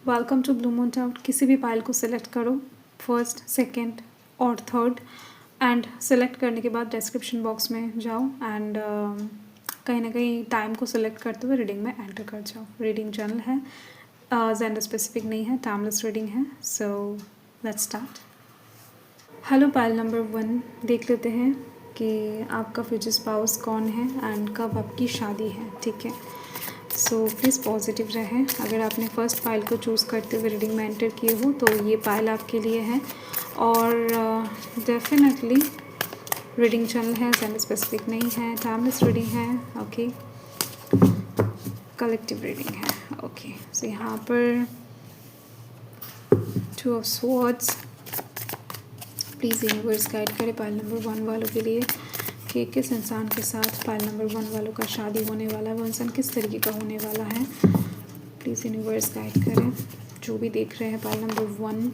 Welcome to blue moon town. किसी भी pile को सिलेक्ट करो, फर्स्ट, सेकंड और थर्ड, एंड सेलेक्ट करने के बाद डिस्क्रिप्शन बॉक्स में जाओ एंड कहीं ना कहीं टाइम को सिलेक्ट करते हुए रीडिंग में एंटर कर जाओ। रीडिंग जनरल है, जेंडर स्पेसिफिक नहीं है, टाइमलेस रीडिंग है। So let's start. Hello pile number 1, देख लेते हैं कि आपका फ्यूचर स्पाउस कौन है एंड कब आपकी शादी है। ठीक है, सो प्लीज़ पॉजिटिव रहें। अगर आपने फर्स्ट फाइल को चूज़ करते हुए रीडिंग में एंटर किए हो तो ये फाइल आपके लिए है और डेफिनेटली रीडिंग चैनल है, जेंडर स्पेसिफिक नहीं है, टाइमलेस रीडिंग है। ओके, कलेक्टिव रीडिंग है। ओके, सो यहाँ पर 2 of swords. Please universe guide करें पाइल नंबर 1 वालों के लिए कि किस इंसान के साथ पाइल नंबर 1 वालों का शादी होने वाला है, वो इंसान किस तरीके का होने वाला है। प्लीज़ यूनिवर्स गाइड करें जो भी देख रहे हैं पाइल नंबर 1।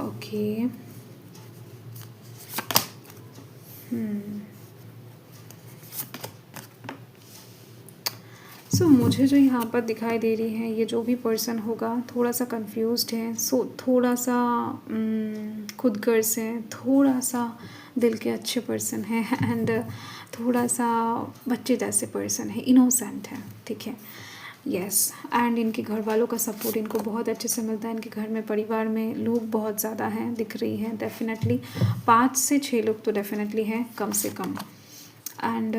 ओके, सो मुझे जो यहाँ पर दिखाई दे रही है, ये जो भी पर्सन होगा थोड़ा सा कंफ्यूज्ड है, थोड़ा सा खुदगर्ज है, थोड़ा सा दिल के अच्छे पर्सन है एंड थोड़ा सा बच्चे जैसे पर्सन है, इनोसेंट है। ठीक है, यस, एंड इनके घर वालों का सपोर्ट इनको बहुत अच्छे से मिलता है। इनके घर में, परिवार में लोग बहुत ज़्यादा हैं, दिख रही हैं डेफिनेटली 5 से 6 लोग तो डेफिनेटली हैं कम से कम। एंड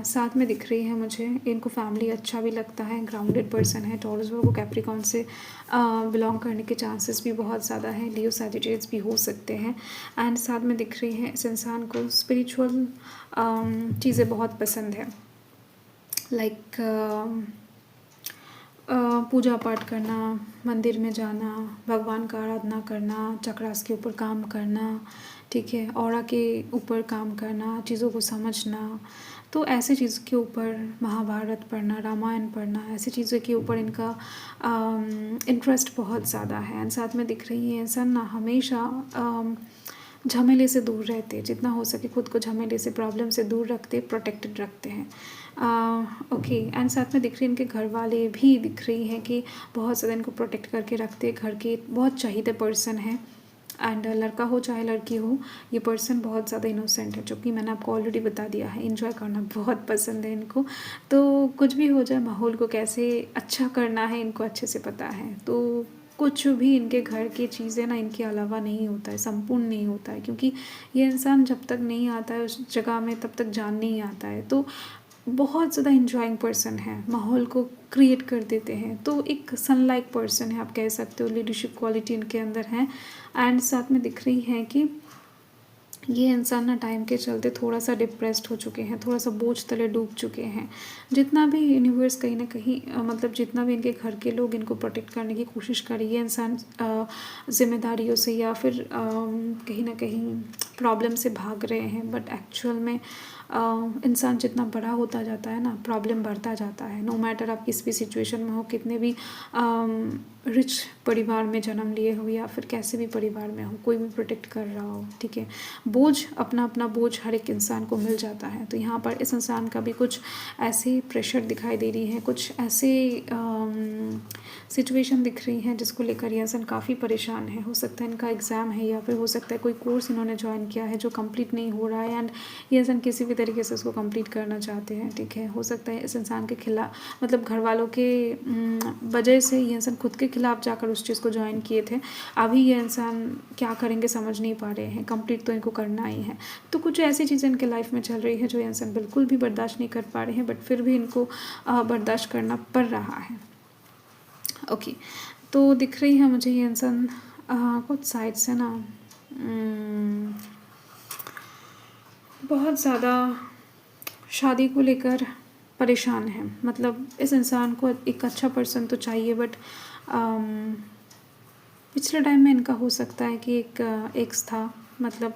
साथ में दिख रही है मुझे इनको फैमिली अच्छा भी लगता है, ग्राउंडेड पर्सन है, टॉरस वर्गो कैप्रिकॉर्न से बिलोंग करने के चांसेस भी बहुत ज़्यादा हैं, लियो सैजिटेरियस भी हो सकते हैं। एंड साथ में दिख रही है इस इंसान को स्पिरिचुअल चीज़ें बहुत पसंद है, लाइक पूजा पाठ करना, मंदिर में जाना, भगवान का आराधना करना, चक्रास के ऊपर काम करना, ठीक है, ऑरा के ऊपर काम करना, चीज़ों को समझना। तो ऐसी चीज़ के ऊपर महाभारत पढ़ना, रामायण पढ़ना, ऐसी चीज़ों के ऊपर इनका इंटरेस्ट बहुत ज़्यादा है। एंड साथ में दिख रही है इंसान ना हमेशा झमेले से दूर रहते, जितना हो सके खुद को झमेले से, प्रॉब्लम से दूर रखते, प्रोटेक्टेड रखते हैं। ओके, एंड साथ में दिख रही है इनके घर वाले भी दिख रही हैं कि बहुत ज़्यादा इनको प्रोटेक्ट करके रखते, घर के बहुत चाहिए पर्सन है। एंड लड़का हो चाहे लड़की हो, ये पर्सन बहुत ज़्यादा इनोसेंट है, जो कि मैंने आपको ऑलरेडी बता दिया है। इन्जॉय करना बहुत पसंद है इनको, तो कुछ भी हो जाए माहौल को कैसे अच्छा करना है इनको अच्छे से पता है। तो कुछ भी इनके घर की चीज़ें ना इनके अलावा नहीं होता है, संपूर्ण नहीं होता है, क्योंकि ये इंसान जब तक नहीं आता है उस जगह में तब तक जान नहीं आता है। तो बहुत ज़्यादा इंजॉइंग पर्सन है, माहौल को क्रिएट कर देते हैं। तो एक सनलाइक पर्सन है, आप कह सकते हो, लीडरशिप क्वालिटी इनके अंदर है। एंड साथ में दिख रही है कि ये इंसान ना टाइम के चलते थोड़ा सा डिप्रेस्ड हो चुके हैं, थोड़ा सा बोझ तले डूब चुके हैं। जितना भी यूनिवर्स कहीं ना कहीं मतलब जितना भी इनके घर के लोग इनको प्रोटेक्ट करने की कोशिश कर रही है, इंसान जिम्मेदारियों से या फिर कहीं ना कहीं प्रॉब्लम से भाग रहे हैं। बट एक्चुअल में इंसान जितना बड़ा होता जाता है ना, प्रॉब्लम बढ़ता जाता है। नो मैटर आप किस भी सिचुएशन में हो, कितने भी रिच परिवार में जन्म लिए हो या फिर कैसे भी परिवार में हो, कोई भी प्रोटेक्ट कर रहा हो, ठीक है, बोझ अपना अपना बोझ हर एक इंसान को मिल जाता है। तो यहाँ पर इस इंसान का भी कुछ ऐसे प्रेशर दिखाई दे रही है, कुछ ऐसे सिचुएशन दिख रही हैं जिसको लेकर ये इंसान काफ़ी परेशान है। हो सकता है इनका एग्ज़ाम है या फिर हो सकता है कोई कोर्स इन्होंने ज्वाइन किया है जो कंप्लीट नहीं हो रहा है एंड ये इंसान किसी भी तरीके से उसको कंप्लीट करना चाहते हैं। ठीक है, हो सकता है इस इंसान के खिलाफ मतलब घर वालों के वजह से ये इंसान खुद के खिलाफ जाकर उस चीज़ को ज्वाइन किए थे। अभी ये इंसान क्या करेंगे समझ नहीं पा रहे हैं, कंप्लीट तो इनको करना ही है। तो कुछ ऐसी चीज़ें इनके लाइफ में चल रही है जो ये इंसान बिल्कुल भी बर्दाश्त नहीं कर पा रहे हैं, बट फिर भी इनको बर्दाश्त करना पड़ रहा है। ओके, तो दिख रही है मुझे ये इंसान कुछ साइड से ना बहुत ज़्यादा शादी को लेकर परेशान है। मतलब इस इंसान को एक अच्छा पर्सन तो चाहिए, बट पिछले टाइम में इनका हो सकता है कि एक एक्स था, मतलब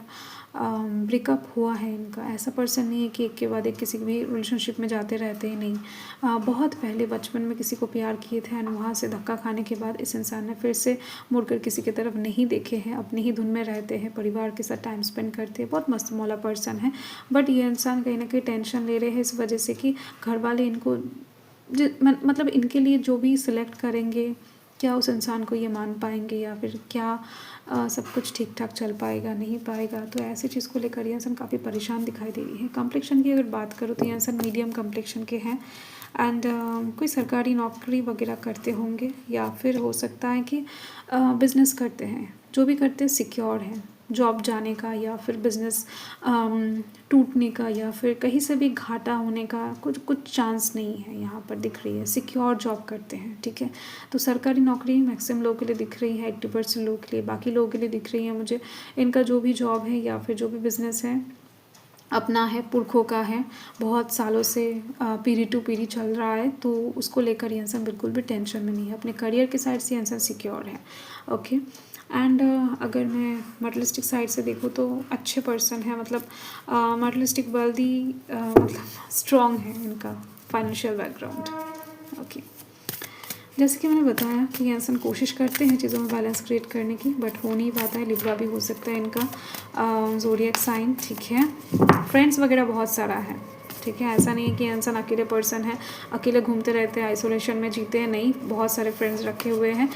ब्रेकअप हुआ है इनका। ऐसा पर्सन नहीं है कि एक के बाद एक किसी भी रिलेशनशिप में जाते रहते ही नहीं। बहुत पहले बचपन में किसी को प्यार किए थे एंड वहाँ से धक्का खाने के बाद इस इंसान ने फिर से मुड़कर किसी की तरफ नहीं देखे हैं, अपनी ही धुन में रहते हैं, परिवार के साथ टाइम स्पेंड करते हैं, बहुत मस्त मौला पर्सन है। बट ये इंसान कहीं ना कहीं टेंशन ले रहे हैं इस वजह से कि घर वाले इनको मतलब इनके लिए जो भी सिलेक्ट करेंगे क्या उस इंसान को ये मान पाएंगे, या फिर क्या सब कुछ ठीक ठाक चल पाएगा नहीं पाएगा। तो ऐसी चीज़ को लेकर ये इंसान काफ़ी परेशान दिखाई दे रही है। कॉम्प्लेक्शन की अगर बात करूँ तो ये इंसान मीडियम कॉम्प्लेक्शन के हैं एंड कोई सरकारी नौकरी वगैरह करते होंगे, या फिर हो सकता है कि बिज़नेस करते हैं। जो भी करते हैं सिक्योर हैं, जॉब जाने का या फिर बिज़नेस टूटने का या फिर कहीं से भी घाटा होने का कुछ कुछ चांस नहीं है यहाँ पर दिख रही है। सिक्योर जॉब करते हैं, ठीक है। तो सरकारी नौकरी मैक्सिमम लोगों के लिए दिख रही है, 80% लोगों के लिए, बाकी लोगों के लिए दिख रही है मुझे इनका जो भी जॉब है या फिर जो भी बिज़नेस है अपना है, पुरखों का है, बहुत सालों से पीढ़ी टू पीढ़ी चल रहा है, तो उसको लेकर ये इंसान बिल्कुल भी टेंशन में नहीं है। अपने करियर के साइड से ये इंसान सिक्योर है। ओके। एंड अगर मैं मटेरियलिस्टिक साइड से देखूँ तो अच्छे पर्सन है, मतलब मटेरियलिस्टिक वेल्दी, मतलब स्ट्रॉन्ग है इनका फाइनेंशियल बैकग्राउंड। ओके। जैसे कि मैंने बताया कि ये इंसान कोशिश करते हैं चीज़ों में बैलेंस क्रिएट करने की, बट हो नहीं पाता है। लिब्रा भी हो सकता है इनका ज़ोडिएक साइन, ठीक है। फ्रेंड्स वगैरह बहुत सारा है, ठीक है। ऐसा नहीं है कि ये इंसान अकेले पर्सन है, अकेले घूमते रहते हैं, आइसोलेशन में जीते हैं, नहीं, बहुत सारे फ्रेंड्स रखे हुए हैं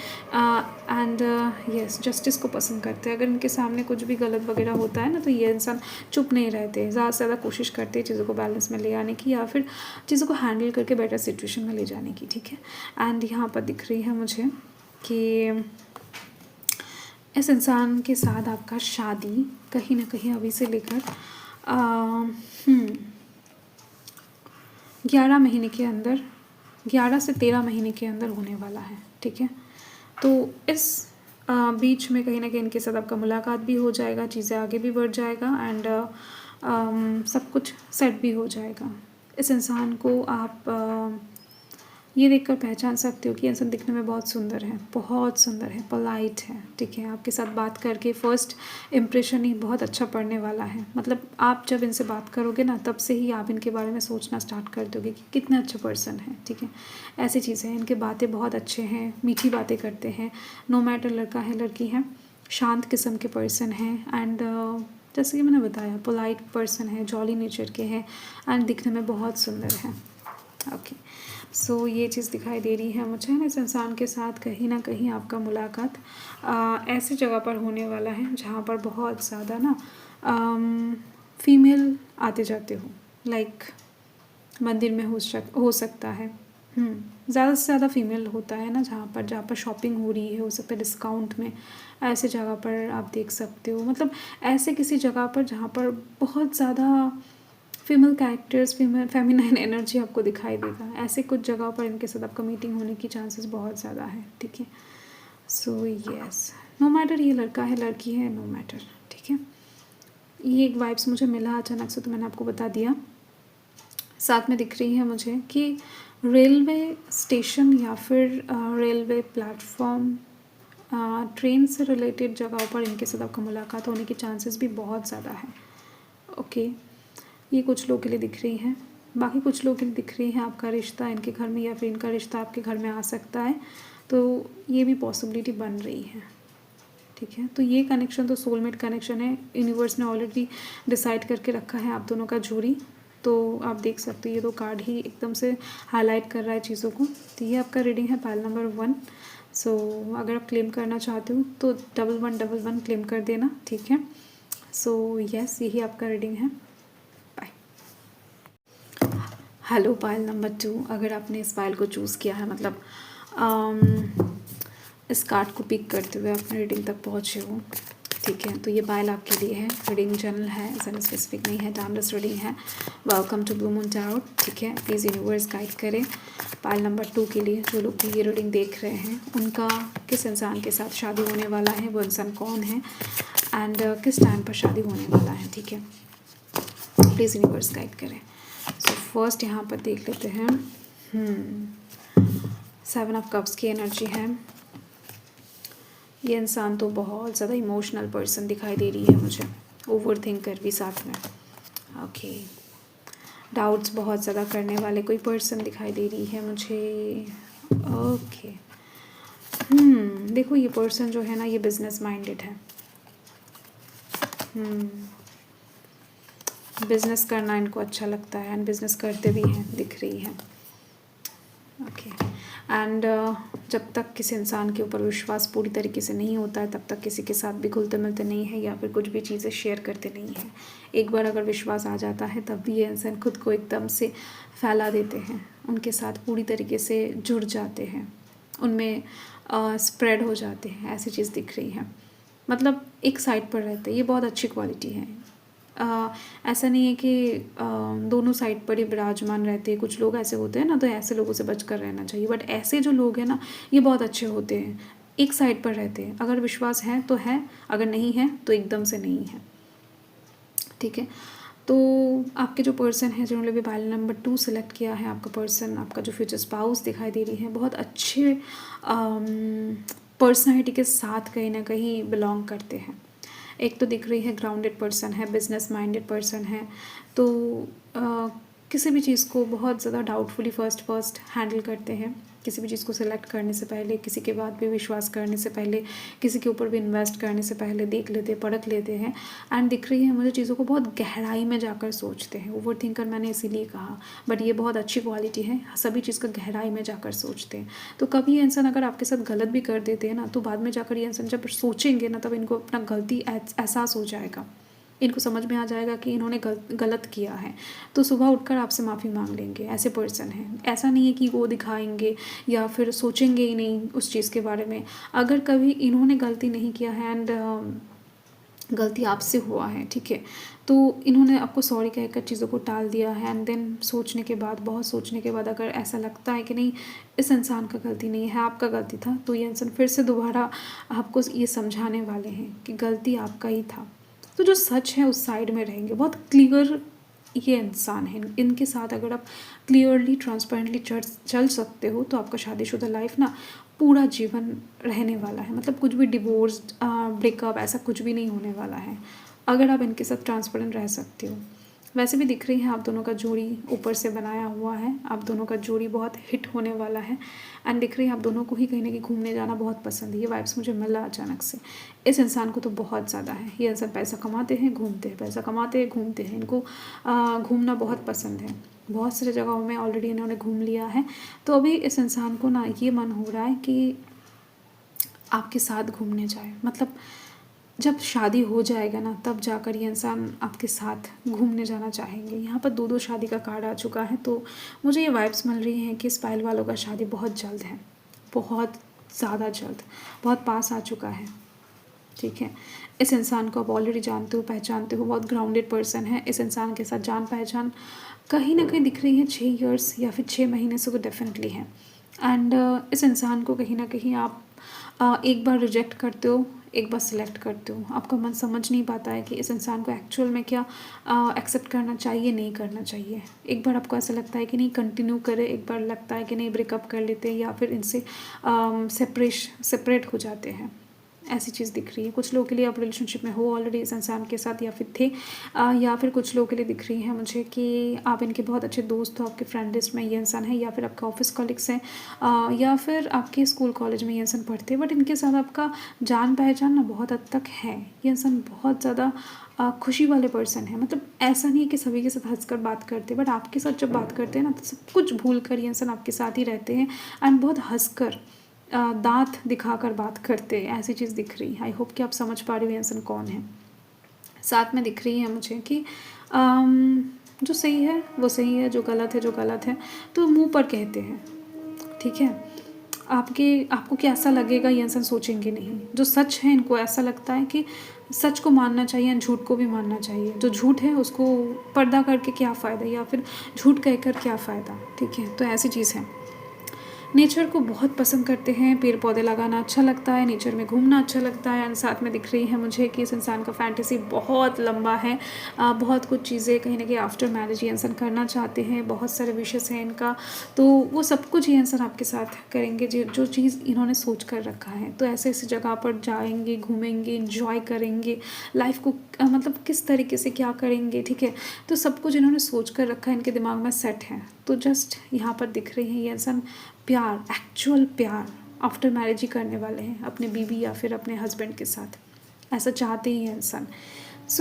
एंड यस जस्टिस को पसंद करते हैं। अगर इनके सामने कुछ भी गलत वगैरह होता है ना, तो ये इंसान चुप नहीं रहते, ज़्यादा से ज़्यादा कोशिश करते हैं चीज़ों को बैलेंस में ले आने की, या फिर चीज़ों को हैंडल करके बेटर सिचुएशन में ले जाने की, ठीक है। एंड यहाँ पर दिख रही है मुझे कि इस इंसान के साथ आपका शादी कहीं ना कहीं अभी से लेकर 11 महीने के अंदर, 11 से 13 महीने के अंदर होने वाला है, ठीक है। तो इस बीच में कहीं ना कहीं इनके साथ आपका मुलाकात भी हो जाएगा, चीज़ें आगे भी बढ़ जाएगा एंड सब कुछ सेट भी हो जाएगा। इस इंसान को आप ये देखकर पहचान सकते हो कि इंसान दिखने में बहुत सुंदर है, बहुत सुंदर है, पोलाइट है, ठीक है। आपके साथ बात करके फर्स्ट इम्प्रेशन ही बहुत अच्छा पड़ने वाला है। मतलब आप जब इनसे बात करोगे ना, तब से ही आप इनके बारे में सोचना स्टार्ट कर दोगे कि कितना अच्छा पर्सन है, ठीक है। ऐसी चीज़ें हैं, इनके बातें बहुत अच्छे हैं, मीठी बातें करते हैं, नो मैटर लड़का है लड़की है, शांत किस्म के पर्सन हैं एंड जैसे कि मैंने बताया पोलाइट पर्सन है, जॉली नेचर के हैं एंड दिखने में बहुत सुंदर है। ओके। सो ये चीज़ दिखाई दे रही है मुझे ना, इस इंसान के साथ कहीं ना कहीं आपका मुलाकात ऐसी जगह पर होने वाला है जहाँ पर बहुत ज़्यादा ना फीमेल आते जाते हो, लाइक मंदिर में हो सकता है, ज़्यादा से ज़्यादा फीमेल होता है ना, जहाँ पर शॉपिंग हो रही है, हो सकता है डिस्काउंट में, ऐसे जगह पर आप देख सकते हो। मतलब ऐसे किसी जगह पर जहाँ पर बहुत ज़्यादा female characters, female feminine energy आपको दिखाई देगा, ऐसे कुछ जगह पर इनके साथ आपका मीटिंग होने की चांसेस बहुत ज़्यादा है, ठीक है। सो यस, नो मैटर ये लड़का है लड़की है, नो मैटर, ठीक है। ये एक वाइब्स मुझे मिला अचानक से, तो मैंने आपको बता दिया। साथ में दिख रही है मुझे कि रेलवे स्टेशन या फिर रेलवे प्लेटफॉर्म, ट्रेन से रिलेटेड जगहों पर इनके साथ आपका मुलाकात होने की चांसेस भी बहुत ज़्यादा है। ओके। ये कुछ लोगों के लिए दिख रही है, बाकी कुछ लोगों के लिए दिख रही है आपका रिश्ता इनके घर में या फिर इनका रिश्ता आपके घर में आ सकता है, तो ये भी पॉसिबिलिटी बन रही है, ठीक है। तो ये कनेक्शन तो सोलमेट कनेक्शन है, यूनिवर्स ने ऑलरेडी डिसाइड करके रखा है आप दोनों का जोड़ी। तो आप देख सकते हो ये तो कार्ड ही एकदम से हाईलाइट कर रहा है चीज़ों को। तो ये आपका रीडिंग है पाइल नंबर 1। सो अगर आप क्लेम करना चाहते हो तो 1111 क्लेम कर देना, ठीक है। सो यस, यही आपका रीडिंग है। बाय। हेलो पाइल नंबर 2, अगर आपने इस पाइल को चूज़ किया है, मतलब इस कार्ड को पिक करते हुए अपने रीडिंग तक पहुँचे हो, ठीक है, तो ये पाइल आपके लिए है। रीडिंग जनरल है, ज़्यादा स्पेसिफिक नहीं है, टाइमलेस रीडिंग है। Welcome to blue moon tarot, ठीक है। प्लीज़ यूनिवर्स गाइड करें पाइल नंबर 2 के लिए। जो लोग भी ये रीडिंग देख रहे हैं, उनका किस इंसान के साथ शादी होने वाला है, वो इंसान कौन है एंड किस टाइम पर शादी होने वाला है, ठीक है। प्लीज़ यूनिवर्स गाइड करें। सो फर्स्ट यहाँ पर देख लेते हैं। 7 ऑफ कप्स की एनर्जी है। ये इंसान तो बहुत ज़्यादा इमोशनल पर्सन दिखाई दे रही है मुझे, ओवर थिंकर भी साथ में। ओके। डाउट्स बहुत ज़्यादा करने वाले कोई पर्सन दिखाई दे रही है मुझे। ओके। देखो ये पर्सन जो है ना, ये बिजनेस माइंडेड है। बिज़नेस करना इनको अच्छा लगता है एंड बिज़नेस करते भी हैं, दिख रही है। ओके। एंड जब तक किसी इंसान के ऊपर विश्वास पूरी तरीके से नहीं होता है तब तक किसी के साथ भी घुलते मिलते नहीं है या फिर कुछ भी चीज़ें शेयर करते नहीं हैं। एक बार अगर विश्वास आ जाता है तब भी ये इंसान खुद को एकदम से फैला देते हैं, उनके साथ पूरी तरीके से जुड़ जाते हैं, उनमें स्प्रेड हो जाते हैं, ऐसी चीज़ दिख रही है। मतलब एक साइड पर रहते हैं, ये बहुत अच्छी क्वालिटी है। ऐसा नहीं है कि दोनों साइड पर ही विराजमान रहते हैं। कुछ लोग ऐसे होते हैं ना, तो ऐसे लोगों से बचकर रहना चाहिए। बट ऐसे जो लोग हैं ना, ये बहुत अच्छे होते हैं, एक साइड पर रहते हैं। अगर विश्वास है तो है, अगर नहीं है तो एकदम से नहीं है, ठीक है। तो आपके जो पर्सन है जिन्होंने भी पाइल नंबर 2 सेलेक्ट किया है, आपका पर्सन, आपका जो फ्यूचर स्पाउस दिखाई दे रही है, बहुत अच्छे पर्सनैलिटी के साथ कहीं ना कहीं बिलोंग करते हैं। एक तो दिख रही है ग्राउंडेड पर्सन है, बिजनेस माइंडेड पर्सन है, तो किसी भी चीज़ को बहुत ज़्यादा डाउटफुली फर्स्ट हैंडल करते हैं। किसी भी चीज़ को सिलेक्ट करने से पहले, किसी के बाद भी विश्वास करने से पहले, किसी के ऊपर भी इन्वेस्ट करने से पहले देख लेते, परख लेते हैं। एंड दिख रही है मुझे चीज़ों को बहुत गहराई में जाकर सोचते हैं। ओवर थिंकर मैंने इसीलिए कहा, बट ये बहुत अच्छी क्वालिटी है, सभी चीज़ का गहराई में जाकर सोचते हैं। तो कभी ये इंसान अगर आपके साथ गलत भी कर देते हैं ना, तो बाद में जाकर ये इंसान जब सोचेंगे ना, तब इनको अपना गलती एहसास हो जाएगा, इनको समझ में आ जाएगा कि इन्होंने गलत किया है, तो सुबह उठकर आपसे माफ़ी मांग लेंगे। ऐसे पर्सन हैं। ऐसा नहीं है कि वो दिखाएंगे या फिर सोचेंगे ही नहीं उस चीज़ के बारे में। अगर कभी इन्होंने गलती नहीं किया है एंड गलती आपसे हुआ है, ठीक है, तो इन्होंने आपको सॉरी कहकर चीज़ों को टाल दिया है एंड देन सोचने के बाद, बहुत सोचने के बाद अगर ऐसा लगता है कि नहीं इस इंसान का गलती नहीं है, आपका गलती था, तो ये इंसान फिर से दोबारा आपको ये समझाने वाले हैं कि गलती आपका ही था। तो जो सच है उस साइड में रहेंगे, बहुत क्लियर ये इंसान है। इनके साथ अगर आप क्लियरली ट्रांसपेरेंटली चल सकते हो तो आपका शादीशुदा लाइफ ना पूरा जीवन रहने वाला है। मतलब कुछ भी डिवोर्स, ब्रेकअप, ऐसा कुछ भी नहीं होने वाला है अगर आप इनके साथ ट्रांसपेरेंट रह सकते हो। वैसे भी दिख रही है आप दोनों का जोड़ी ऊपर से बनाया हुआ है, आप दोनों का जोड़ी बहुत हिट होने वाला है। एंड दिख रही है आप दोनों को ही कहीं ना कहीं घूमने जाना बहुत पसंद है। ये वाइब्स मुझे मिला अचानक से। इस इंसान को तो बहुत ज़्यादा है। ये इंसान पैसा कमाते हैं, घूमते हैं, पैसा कमाते हैं, घूमते हैं। इनको घूमना बहुत पसंद है। बहुत सारी जगहों में ऑलरेडी इन्होंने घूम लिया है। तो अभी इस इंसान को ना ये मन हो रहा है कि आपके साथ घूमने जाए। मतलब जब शादी हो जाएगा ना, तब जाकर ये इंसान आपके साथ घूमने जाना चाहेंगे। यहाँ पर 2-2 शादी का कार्ड आ चुका है, तो मुझे ये वाइब्स मिल रही हैं कि इस पाइल वालों का शादी बहुत जल्द है, बहुत ज़्यादा जल्द, बहुत पास आ चुका है, ठीक है। इस इंसान को आप ऑलरेडी जानते हो, पहचानते हो, बहुत ग्राउंडेड पर्सन है। इस इंसान के साथ जान पहचान कहीं ना कहीं दिख रही है 6 ईयर्स या फिर 6 महीने से, तो डेफिनेटली है। एंड इस इंसान को कहीं ना कहीं आप एक बार रिजेक्ट करते हो, एक बार सिलेक्ट करते हो। आपका मन समझ नहीं पाता है कि इस इंसान को एक्चुअल में क्या एक्सेप्ट करना चाहिए, नहीं करना चाहिए। एक बार आपको ऐसा लगता है कि नहीं कंटिन्यू करें, एक बार लगता है कि नहीं ब्रेकअप कर लेते हैं या फिर इनसे सेपरेट हो जाते हैं। ऐसी चीज़ दिख रही है। कुछ लोगों के लिए आप रिलेशनशिप में हो ऑलरेडी इस इंसान के साथ, या फिर थे, या फिर कुछ लोगों के लिए दिख रही है मुझे कि आप इनके बहुत अच्छे दोस्त हो, आपके फ्रेंड लिस्ट में ये इंसान है, या फिर आपके ऑफिस कॉलिग्स हैं, या फिर आपके स्कूल कॉलेज में ये इंसान पढ़ते हैं। बट इनके साथ आपका जान पहचान ना बहुत हद तक है। ये इंसान बहुत ज़्यादा खुशी वाले पर्सन है। मतलब ऐसा नहीं है कि सभी के साथ हंसकर बात करते, बट आपके साथ जब बात करते हैं ना, तो सब कुछ भूल कर ये इंसान आपके साथ ही रहते हैं एंड बहुत हंसकर, दांत दिखाकर बात करते, ऐसी चीज़ दिख रही है। आई होप कि आप समझ पा रही हो इंसान कौन है। साथ में दिख रही है मुझे कि जो सही है वो सही है, जो गलत है जो गलत है, तो मुंह पर कहते हैं, ठीक है। आपको कैसा लगेगा ये इंसान सोचेंगे नहीं। जो सच है इनको ऐसा लगता है कि सच को मानना चाहिए, झूठ को भी मानना चाहिए। जो झूठ है उसको पर्दा करके क्या फ़ायदा, या फिर झूठ कहकर क्या फ़ायदा, ठीक है। तो ऐसी चीज़ है। नेचर को बहुत पसंद करते हैं, पेड़ पौधे लगाना अच्छा लगता है, नेचर में घूमना अच्छा लगता है। एंड साथ में दिख रही है मुझे कि इस इंसान का फैंटेसी बहुत लंबा है। बहुत कुछ चीज़ें कहीं ना कहीं आफ्टर मैरिज ये इंसान करना चाहते हैं। बहुत सारे विशेस हैं इनका, तो वो सब कुछ ये इंसान आपके साथ करेंगे जो चीज़ इन्होंने सोच कर रखा है। तो ऐसे ऐसी जगह पर जाएंगे, घूमेंगे, इंजॉय करेंगे, लाइफ को मतलब किस तरीके से क्या करेंगे, ठीक है। तो सब कुछ इन्होंने सोच कर रखा है, इनके दिमाग में सेट है। तो जस्ट यहाँ पर दिख रही है ये इंसान प्यार, एक्चुअल प्यार आफ्टर मैरिज ही करने वाले हैं अपने बीवी या फिर अपने हस्बैंड के साथ। ऐसा चाहते ही हैं इंसान।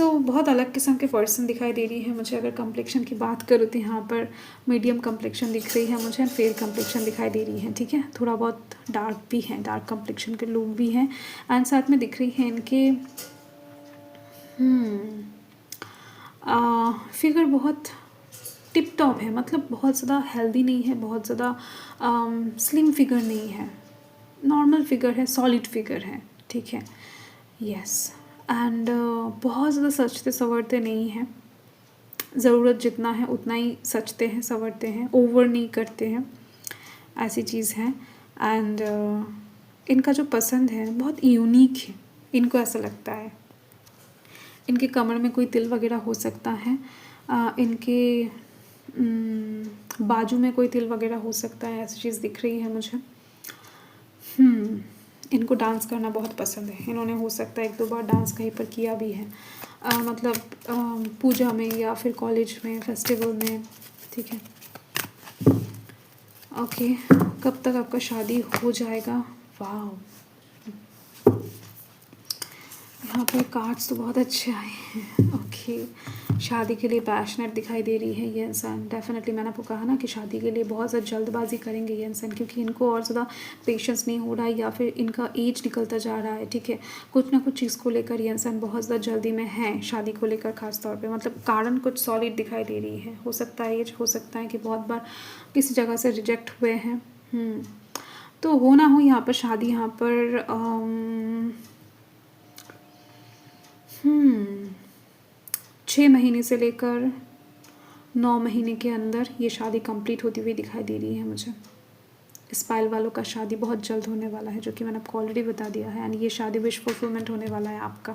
बहुत अलग किस्म के पर्सन दिखाई दे रही है मुझे। अगर कम्प्लेक्शन की बात करूँ तो यहाँ पर मीडियम कम्प्लेक्शन दिख रही है मुझे, फेयर कम्प्लेक्शन दिखाई दे रही है, ठीक है। थोड़ा बहुत डार्क भी है, डार्क कम्प्लेक्शन के लोग भी हैं। एंड साथ में दिख रही है इनके फिगर बहुत टिप टॉप है, मतलब बहुत ज़्यादा हेल्दी नहीं है, बहुत ज़्यादा स्लिम फिगर नहीं है, नॉर्मल फिगर है, सॉलिड फिगर है, ठीक है। यस। एंड बहुत ज़्यादा सजते संवरते नहीं हैं, ज़रूरत जितना है उतना ही सजते हैं संवरते हैं, ओवर नहीं करते हैं, ऐसी चीज़ है। एंड इनका जो पसंद है बहुत यूनिक है, इनको ऐसा लगता है। इनके कमर में कोई तिल वगैरह हो सकता है, इनके बाजू में कोई तिल वगैरह हो सकता है, ऐसी चीज़ दिख रही है मुझे। इनको डांस करना बहुत पसंद है, इन्होंने हो सकता है 1-2 बार डांस कहीं पर किया भी है, मतलब पूजा में या फिर कॉलेज में, फेस्टिवल में, ठीक है। ओके, कब तक आपका शादी हो जाएगा? वाह, यहाँ पर कार्ड्स तो बहुत अच्छे आए हैं। ओके, शादी के लिए पैशनेट दिखाई दे रही है ये इंसान। डेफिनेटली मैंने आपको कहा ना कि शादी के लिए बहुत ज़्यादा जल्दबाजी करेंगे ये इंसान, क्योंकि इनको और ज़्यादा पेशेंस नहीं हो रहा है या फिर इनका एज निकलता जा रहा है, ठीक है। कुछ ना कुछ चीज़ को लेकर ये इंसान बहुत ज़्यादा जल्दी में है, शादी को लेकर ख़ास तौर पर, मतलब कारण कुछ सॉलिड दिखाई दे रही है। हो सकता है एज, हो सकता है कि बहुत बार किसी जगह से रिजेक्ट हुए हैं। तो हो ना हो यहाँ पर शादी, यहाँ पर 6 महीने से लेकर 9 महीने के अंदर ये शादी कंप्लीट होती हुई दिखाई दे रही है मुझे। स्पाइल वालों का शादी बहुत जल्द होने वाला है, जो कि मैंने आपको ऑलरेडी बता दिया है। एंड ये शादी विश फुलफिलमेंट होने वाला है आपका।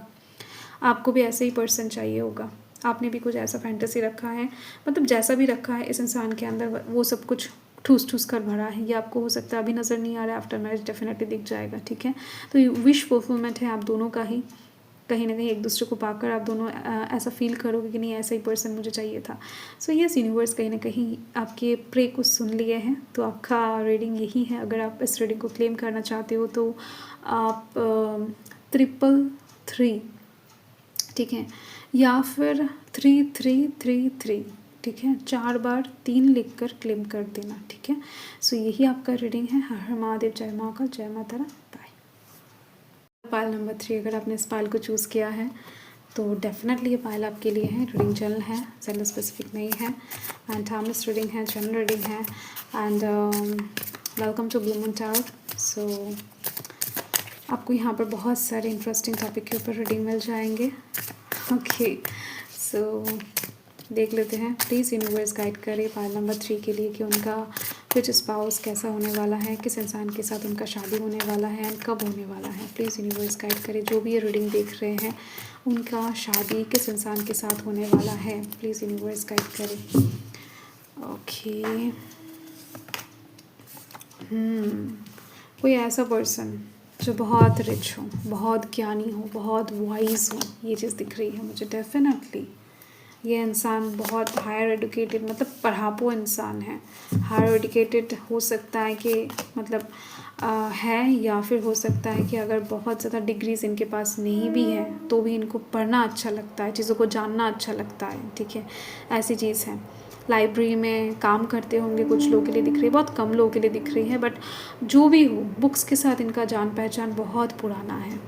आपको भी ऐसे ही पर्सन चाहिए होगा, आपने भी कुछ ऐसा फैंटेसी रखा है, मतलब जैसा भी रखा है इस इंसान के अंदर वो सब कुछ ठूस ठूस कर भरा है। ये आपको हो सकता है अभी नज़र नहीं आ रहा है, आफ्टर मैरिज डेफिनेटली दिख जाएगा, ठीक है। तो ये विश फुलफिलमेंट है आप दोनों का ही। कहीं ना कहीं एक दूसरे को पाकर आप दोनों ऐसा फील करोगे कि नहीं, ऐसा ही पर्सन मुझे चाहिए था। सो यस, यूनिवर्स कहीं ना कहीं आपके प्रे को सुन लिए हैं। तो आपका रीडिंग यही है। अगर आप इस रीडिंग को क्लेम करना चाहते हो तो आप 333, ठीक है, या फिर 3333, ठीक है, 4 बार 3 लिख कर क्लेम कर देना, ठीक है। सो यही आपका रीडिंग है। हर हर महादेव, जय महाकाल, जय माता रा, बाय। पायल नंबर 3, अगर आपने इस पायल को चूज़ किया है तो डेफिनेटली ये पायल आपके लिए है। रीडिंग जनरल है, जेंडर स्पेसिफिक नहीं है, एंड टाइमलेस रीडिंग है, जनरल रीडिंग है। And welcome to blue moon tarot. So आपको यहाँ पर बहुत सारे इंटरेस्टिंग टॉपिक के ऊपर रीडिंग मिल जाएंगे। ओके, सो देख लेते हैं। प्लीज़ यूनिवर्स गाइड करें पायल नंबर 3 के लिए कि उनका फ्यूचर स्पाउस कैसा होने वाला है, किस इंसान के साथ उनका शादी होने वाला है एंड कब होने वाला है। प्लीज़ यूनिवर्स गाइड करें। जो भी ये रीडिंग देख रहे हैं, उनका शादी किस इंसान के साथ होने वाला है, प्लीज़ यूनिवर्स गाइड करें। ओके, कोई ऐसा पर्सन जो बहुत रिच हो, बहुत ज्ञानी हो, बहुत वाइज हो, ये चीज़ दिख रही है मुझे। डेफिनेटली ये इंसान बहुत हायर एडुकेटेड, मतलब पढ़ाकू इंसान है। हायर एडुकेटेड हो सकता है कि मतलब है, या फिर हो सकता है कि अगर बहुत ज़्यादा डिग्रीज इनके पास नहीं भी है तो भी इनको पढ़ना अच्छा लगता है, चीज़ों को जानना अच्छा लगता है, ठीक है, ऐसी चीज़ है। लाइब्रेरी में काम करते होंगे कुछ लोगों के लिए दिख रही है, बहुत कम लोगों के लिए दिख रही है, बट जो भी हो, बुक्स के साथ इनका जान पहचान बहुत पुराना है।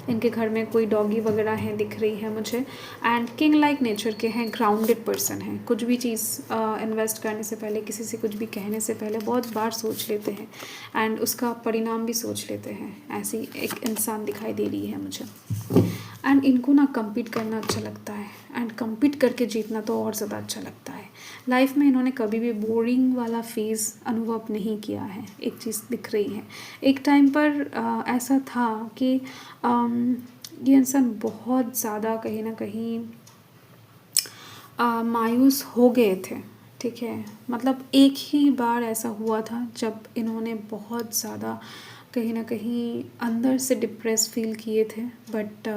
इनके घर में कोई डॉगी वगैरह है दिख रही है मुझे। एंड किंग लाइक नेचर के हैं, ग्राउंडेड पर्सन हैं। कुछ भी चीज़ इन्वेस्ट करने से पहले, किसी से कुछ भी कहने से पहले बहुत बार सोच लेते हैं एंड उसका परिणाम भी सोच लेते हैं। ऐसी एक इंसान दिखाई दे रही है मुझे। एंड इनको ना कम्पीट करना अच्छा लगता है, एंड कम्पीट करके जीतना तो और ज़्यादा अच्छा लगता है। लाइफ में इन्होंने कभी भी बोरिंग वाला फेज़ अनुभव नहीं किया है, एक चीज़ दिख रही है। एक टाइम पर ऐसा था कि ये इंसान बहुत ज़्यादा कहीं ना कहीं मायूस हो गए थे, ठीक है। मतलब एक ही बार ऐसा हुआ था जब इन्होंने बहुत ज़्यादा कहीं ना कहीं अंदर से डिप्रेस फील किए थे, बट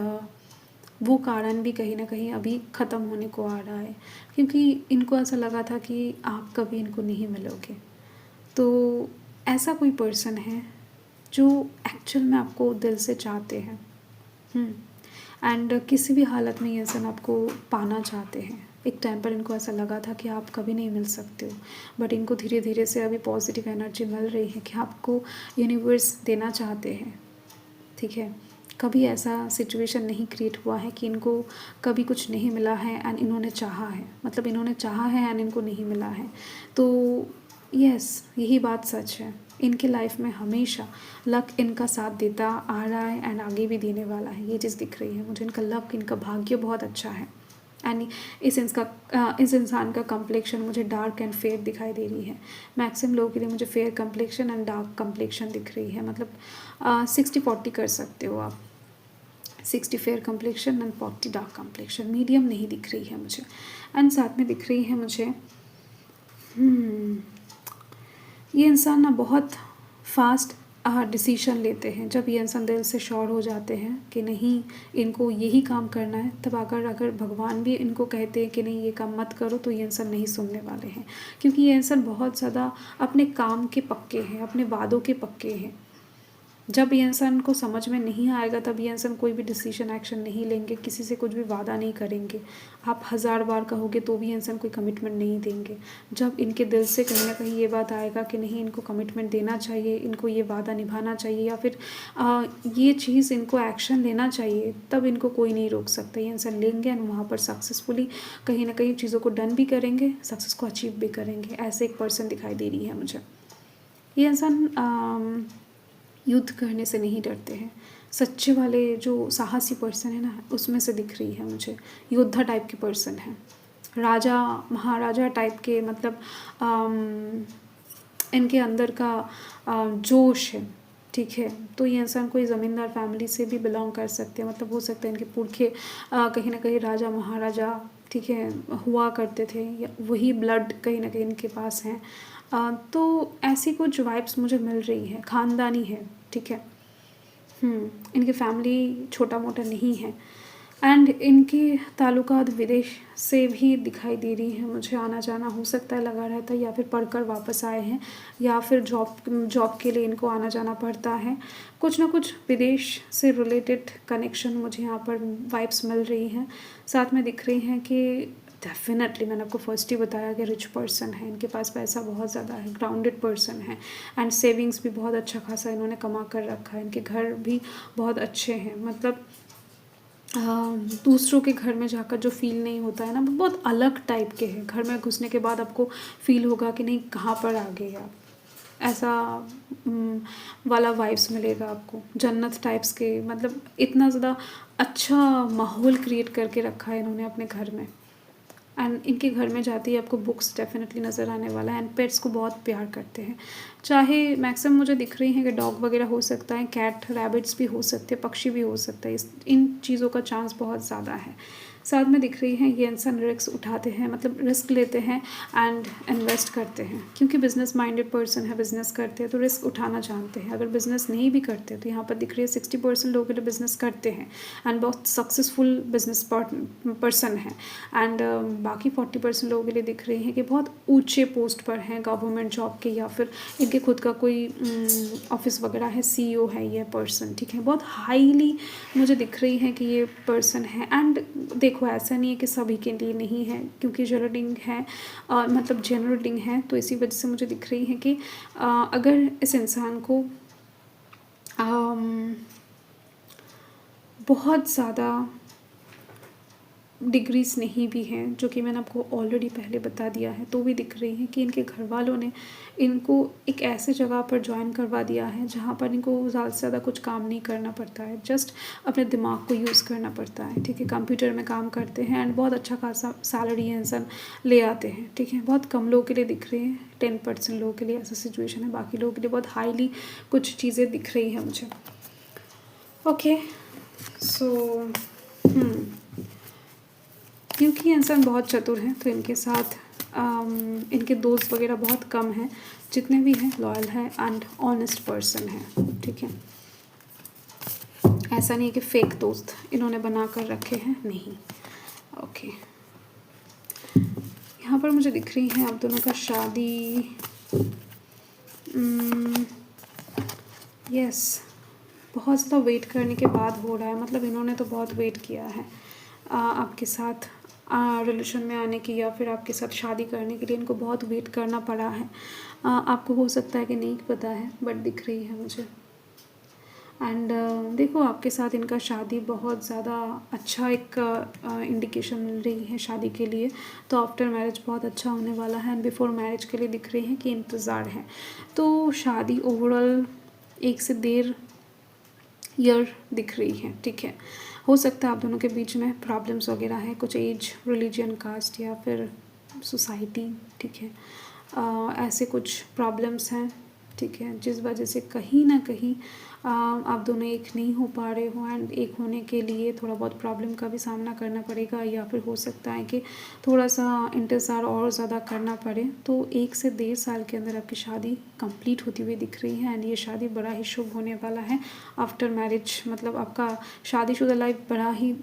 वो कारण भी कहीं ना कहीं अभी ख़त्म होने को आ रहा है, क्योंकि इनको ऐसा लगा था कि आप कभी इनको नहीं मिलोगे। तो ऐसा कोई पर्सन है जो एक्चुअल में आपको दिल से चाहते हैं, एंड किसी भी हालत में ये इंसान आपको पाना चाहते हैं। एक टाइम पर इनको ऐसा लगा था कि आप कभी नहीं मिल सकते हो, बट इनको धीरे धीरे से अभी पॉजिटिव एनर्जी मिल रही है कि आपको यूनिवर्स देना चाहते हैं, ठीक है। कभी ऐसा सिचुएशन नहीं क्रिएट हुआ है कि इनको कभी कुछ नहीं मिला है एंड इन्होंने चाहा है, मतलब इन्होंने चाहा है एंड इनको नहीं मिला है। तो यस, यही बात सच है। इनके लाइफ में हमेशा लक इनका साथ देता आ रहा है एंड आगे भी देने वाला है, ये चीज़ दिख रही है मुझे। इनका लक, इनका भाग्य बहुत अच्छा है। एंड इस इंसान का कम्प्लेक्शन मुझे डार्क एंड फेयर दिखाई दे रही है। मैक्सिमम लोगों के लिए मुझे fair complexion and dark complexion दिख रही है, मतलब 60-40 कर सकते हो आप। 60 fair complexion and 40 dark complexion, medium नहीं दिख रही है मुझे। एंड साथ में दिख रही है मुझे ये इंसान ना बहुत फास्ट डिसीजन लेते हैं। जब ये इंसान दिल से श्योर हो जाते हैं कि नहीं इनको यही काम करना है, तब अगर भगवान भी इनको कहते हैं कि नहीं ये काम मत करो, तो ये इंसान नहीं सुनने वाले हैं। क्योंकि ये इंसान बहुत ज़्यादा अपने काम के पक्के हैं, अपने वादों के पक्के हैं। जब ये इंसान को समझ में नहीं आएगा, तब ये इंसान कोई भी डिसीजन एक्शन नहीं लेंगे, किसी से कुछ भी वादा नहीं करेंगे। आप 1000 बार कहोगे तो भी इंसान कोई कमिटमेंट नहीं देंगे। जब इनके दिल से कहीं ना कहीं ये बात आएगा कि नहीं इनको कमिटमेंट देना चाहिए, इनको ये वादा निभाना चाहिए, या फिर ये चीज़ इनको एक्शन लेना चाहिए, तब इनको कोई नहीं रोक सकता। ये इंसान लेंगे एंड वहाँ पर सक्सेसफुली कहीं ना कहीं चीज़ों को डन भी करेंगे, सक्सेस को अचीव भी करेंगे। ऐसे एक पर्सन दिखाई दे रही है मुझे। ये इंसान युद्ध करने से नहीं डरते हैं। सच्चे वाले जो साहसी पर्सन है ना, उसमें से दिख रही है मुझे। योद्धा टाइप के पर्सन है, राजा महाराजा टाइप के, मतलब इनके अंदर का जोश है, ठीक है। तो ये इंसान कोई ज़मींदार फैमिली से भी बिलोंग कर सकते हैं, मतलब हो सकता है इनके पुरखे कहीं ना कहीं राजा महाराजा, ठीक है, हुआ करते थे, या वही ब्लड कहीं ना कहीं इनके पास हैं। तो ऐसी कुछ वाइब्स मुझे मिल रही है, ख़ानदानी है, ठीक है। इनकी फैमिली छोटा मोटा नहीं है एंड इनके ताल्लुकात विदेश से भी दिखाई दे रही है मुझे। आना जाना हो सकता है लगा रहता है, या फिर पढ़कर वापस आए हैं, या फिर जॉब के लिए इनको आना जाना पड़ता है। कुछ ना कुछ विदेश से रिलेटेड कनेक्शन मुझे यहाँ पर वाइब्स मिल रही हैं। साथ में दिख रही हैं कि डेफिनेटली मैंने आपको फर्स्ट ही बताया कि रिच पर्सन है, इनके पास पैसा बहुत ज़्यादा है, ग्राउंडेड पर्सन है एंड सेविंग्स भी बहुत अच्छा खासा इन्होंने कमा कर रखा है। इनके घर भी बहुत अच्छे हैं, मतलब दूसरों के घर में जाकर जो फील नहीं होता है ना, वो बहुत अलग टाइप के हैं। घर में घुसने के बाद आपको फील होगा कि नहीं कहाँ पर आ गए आप, ऐसा वाला वाइब्स मिलेगा आपको, जन्नत टाइप्स के। मतलब इतना ज़्यादा अच्छा माहौल क्रिएट करके रखा है इन्होंने अपने घर में। एंड इनके घर में जाते ही आपको बुक्स डेफिनेटली नज़र आने वाला है एंड पेट्स को बहुत प्यार करते हैं। चाहे मैक्सिमम मुझे दिख रही हैं कि डॉग वगैरह हो सकता है, कैट रैबिट्स भी हो सकते हैं, पक्षी भी हो सकता है, इन चीज़ों का चांस बहुत ज़्यादा है। साथ में दिख रही हैं ये इंसान रिस्क उठाते हैं, मतलब रिस्क लेते हैं एंड इन्वेस्ट करते हैं। क्योंकि बिजनेस माइंडेड पर्सन है, बिजनेस करते हैं तो रिस्क उठाना जानते हैं। अगर बिजनेस नहीं भी करते तो यहाँ पर दिख रही है 60% लोगों के लिए बिजनेस करते हैं एंड बहुत सक्सेसफुल बिजनेस पर्सन है। एंड बाकी 40% लोगों के लिए दिख रही है कि बहुत ऊंचे पोस्ट पर हैं, गवर्नमेंट जॉब के, या फिर इनके खुद का कोई ऑफिस वगैरह है, CEO है ये पर्सन, ठीक है। बहुत हाईली मुझे दिख रही है कि ये पर्सन है। एंड देखो ऐसा नहीं है कि सभी के लिए नहीं है, क्योंकि जनरलिंग है, मतलब जनरलिंग है, तो इसी वजह से मुझे दिख रही है कि अगर इस इंसान को बहुत ज़्यादा डिग्रीज नहीं भी हैं, जो कि मैंने आपको ऑलरेडी पहले बता दिया है, तो भी दिख रही है कि इनके घर वालों ने इनको एक ऐसे जगह पर ज्वाइन करवा दिया है जहाँ पर इनको ज़्यादा से ज़्यादा कुछ काम नहीं करना पड़ता है, जस्ट अपने दिमाग को यूज़ करना पड़ता है, ठीक है। कंप्यूटर में काम करते हैं एंड बहुत अच्छा खासा सैलरी इंसान ले आते हैं, ठीक है। बहुत कम लोगों के लिए दिख रही है, 10% लोगों के लिए ऐसा सिचुएशन है, बाकी लोगों के लिए बहुत हाईली कुछ चीज़ें दिख रही हैं मुझे। ओके, सो क्योंकि इंसान बहुत चतुर हैं तो इनके साथ इनके दोस्त वगैरह बहुत कम हैं, जितने भी हैं लॉयल है एंड ऑनेस्ट पर्सन है, ठीक है। ऐसा नहीं है कि फेक दोस्त इन्होंने बना कर रखे हैं, नहीं। ओके, यहाँ पर मुझे दिख रही है आप दोनों का शादी, यस, बहुत ज़्यादा वेट करने के बाद हो रहा है, मतलब इन्होंने तो बहुत वेट किया है आपके साथ रिलेशन में आने की या फिर आपके साथ शादी करने के लिए इनको बहुत वेट करना पड़ा है। आपको हो सकता है कि नहीं पता है, बट दिख रही है मुझे। एंड देखो आपके साथ इनका शादी बहुत ज़्यादा अच्छा एक इंडिकेशन मिल रही है शादी के लिए। तो आफ्टर मैरिज बहुत अच्छा होने वाला है। एंड बिफोर मैरिज के लिए दिख रही है कि इंतज़ार है। तो शादी ओवरऑल 1 से 1.5 ईयर दिख रही है, ठीक है। हो सकता है आप दोनों के बीच में प्रॉब्लम्स वगैरह हैं, कुछ एज, रिलीजन, कास्ट या फिर सोसाइटी, ठीक है। ऐसे कुछ प्रॉब्लम्स हैं, ठीक है, जिस वजह से कहीं ना कहीं आप दोनों एक नहीं हो पा रहे हो। एंड एक होने के लिए थोड़ा बहुत प्रॉब्लम का भी सामना करना पड़ेगा, या फिर हो सकता है कि थोड़ा सा इंतज़ार और ज़्यादा करना पड़े। तो 1 से 1.5 साल के अंदर आपकी शादी कंप्लीट होती हुई दिख रही है। एंड ये शादी बड़ा ही शुभ होने वाला है आफ्टर मैरिज। मतलब आपका शादीशुदा लाइफ बड़ा ही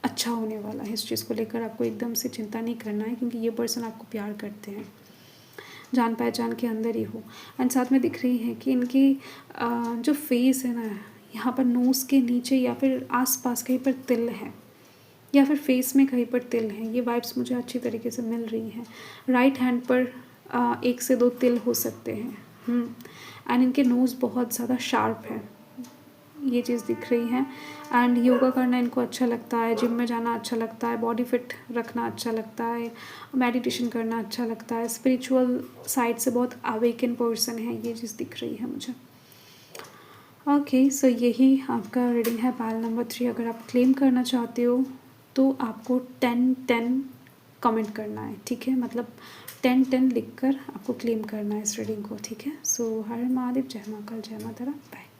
अच्छा होने वाला है। इस चीज़ को लेकर आपको एकदम से चिंता नहीं करना है, क्योंकि ये पर्सन आपको प्यार करते हैं, जान पहचान के अंदर ही हो। एंड साथ में दिख रही है कि इनकी जो फेस है ना, यहाँ पर नोज़ के नीचे या फिर आसपास कहीं पर तिल है, या फिर फेस में कहीं पर तिल है। ये वाइब्स मुझे अच्छी तरीके से मिल रही हैं। राइट हैंड पर 1 से 2 तिल हो सकते हैं। एंड इनके नोज़ बहुत ज़्यादा शार्प है, ये चीज़ दिख रही है। एंड योगा करना इनको अच्छा लगता है, जिम में जाना अच्छा लगता है, बॉडी फिट रखना अच्छा लगता है, मेडिटेशन करना अच्छा लगता है, स्पिरिचुअल साइड से बहुत अवेकन पर्सन है, ये चीज़ दिख रही है मुझे। ओके, सो यही आपका रीडिंग है पायल नंबर 3। अगर आप क्लेम करना चाहते हो तो आपको 10-10 कमेंट करना है, ठीक है। मतलब 10-10 लिख कर आपको क्लेम करना है इस रीडिंग को, ठीक है। सो हर महादेव, जय महाकाल, जय माता रा, बाय।